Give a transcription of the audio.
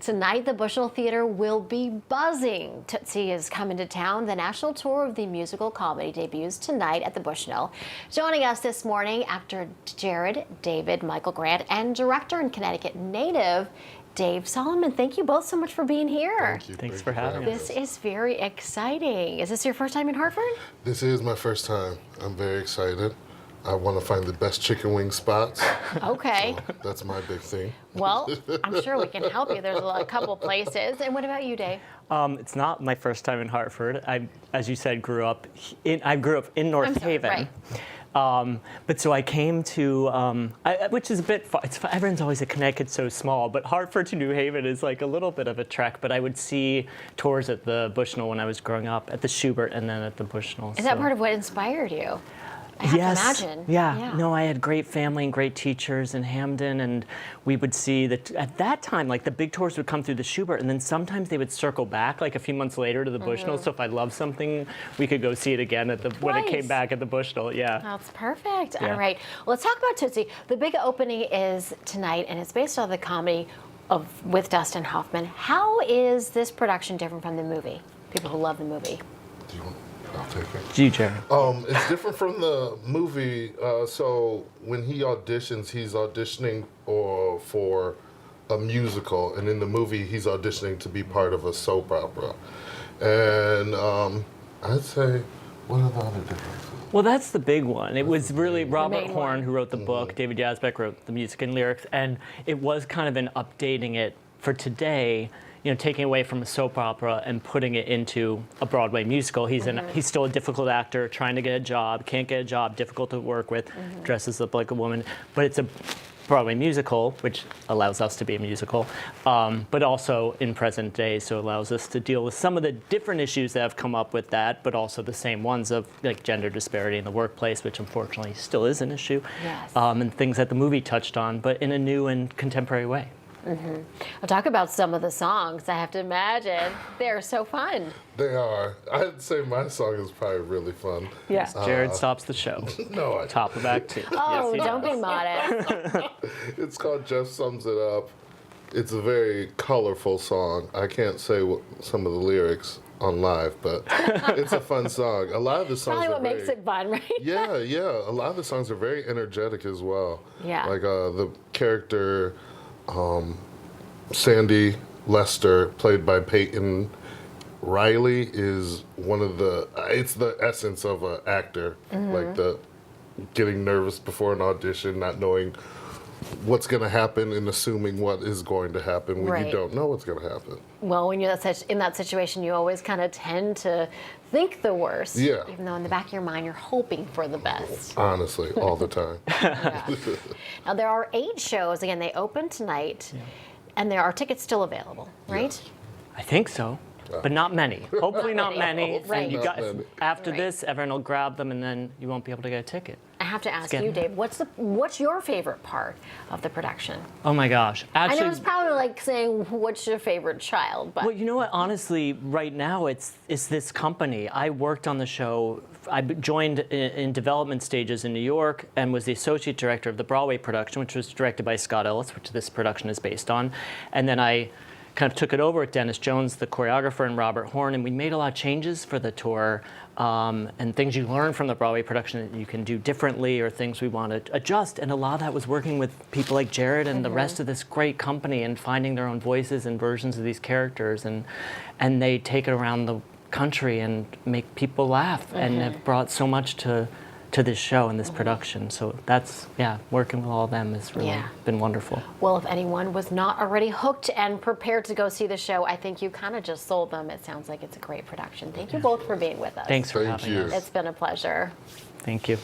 Tonight, the Bushnell Theater will be buzzing. Tootsie is coming to town. The national tour of the musical comedy debuts tonight at the Bushnell. Joining us this morning, actor Jared, David, Michael Grant, and director and Connecticut native Dave Solomon. Thank you both so much for being here. Thank you. Thanks for having us. This is very exciting. Is this your first time in Hartford? This is my first time. I'm very excited. I want to find the best chicken wing spots. Okay. So that's my big thing. Well, I'm sure we can help you. There's a couple places. And what about you, Dave? It's not my first time in Hartford. I, as you said, grew up in North Haven. Right. But so I came to, which is a bit far. Everyone's always at Connecticut's so small, but Hartford to New Haven is like a little bit of a trek. But I would see tours at the Bushnell when I was growing up, at the Schubert and then at the Bushnell. Is that part of what inspired you? I have to imagine. Yeah. No, I had great family and great teachers in Hamden, and we would see that at that time, like the big tours would come through the Schubert, and then sometimes they would circle back like a few months later to the Bushnell. So if I loved something, we could go see it again at the when it came back at the Bushnell. Yeah. That's perfect. Yeah. All right. Well, let's talk about Tootsie. The big opening is tonight, and it's based on the comedy with Dustin Hoffman. How is this production different from the movie? People who love the movie. I'll take it. You, Jared. It's different from the movie. So when he auditions, he's auditioning for a musical, and in the movie, he's auditioning to be part of a soap opera. And I'd say, what are the other differences? Well, that's the big one. It was really Robert main Horn one. who wrote the book. David Yazbek wrote the music and lyrics, and it was kind of an updating it for today. You know, taking away from a soap opera and putting it into a Broadway musical. He's still a difficult actor, trying to get a job, can't get a job, difficult to work with, dresses up like a woman. But it's a Broadway musical, which allows us to be a musical, but also in present day, so allows us to deal with some of the different issues that have come up with that, but also the same ones of like gender disparity in the workplace, which unfortunately still is an issue, and things that the movie touched on, but in a new and contemporary way. I'll talk about some of the songs. I have to imagine they're so fun. They are. I'd say my song is probably really fun. Yes, Jared stops the show. No, Top of Act 2. Oh, Yes, he don't does. be modest. It's called Jeff Sums It Up. It's a very colorful song. I can't say what some of the lyrics on live, but it's a fun song. A lot of the songs Probably are what makes it fun, right? Yeah. A lot of the songs are very energetic as well. Yeah. Like the character Sandy Lester, played by Peyton Riley, is one of it's the essence of an actor. Like the getting nervous before an audition, not knowing what's going to happen and assuming what is going to happen when you don't know what's going to happen. Well, when you're in that situation, you always kind of tend to think the worst. Yeah. Even though in the back of your mind, you're hoping for the best. Honestly, all the time. Now, there are 8 shows. Again, they open tonight, and there are tickets still available, right? Yes. I think so, but not many. Hopefully not many. Right. And you Not guys, many. after this, everyone will grab them, and then you won't be able to get a ticket. I have to ask getting you, Dave, what's your favorite part of the production? Oh my gosh! I Actually, know it's probably like saying, what's your favorite child? But well, you know what? Honestly, right now it's this company. I worked on the show. I joined in development stages in New York and was the associate director of the Broadway production, which was directed by Scott Ellis, which this production is based on. And then I kind of took it over with Dennis Jones, the choreographer, and Robert Horn, and we made a lot of changes for the tour and things you learn from the Broadway production that you can do differently or things we want to adjust. And a lot of that was working with people like Jared and the rest of this great company and finding their own voices and versions of these characters. And they take it around the country and make people laugh and have brought so much to this show and this production. So that's, working with all of them has really been wonderful. well, if anyone was not already hooked and prepared to go see the show, I think you kind of just sold them. It sounds like it's a great production. Thank you both for being with us. Thanks for Thank having you. us. It's been a pleasure. Thank you.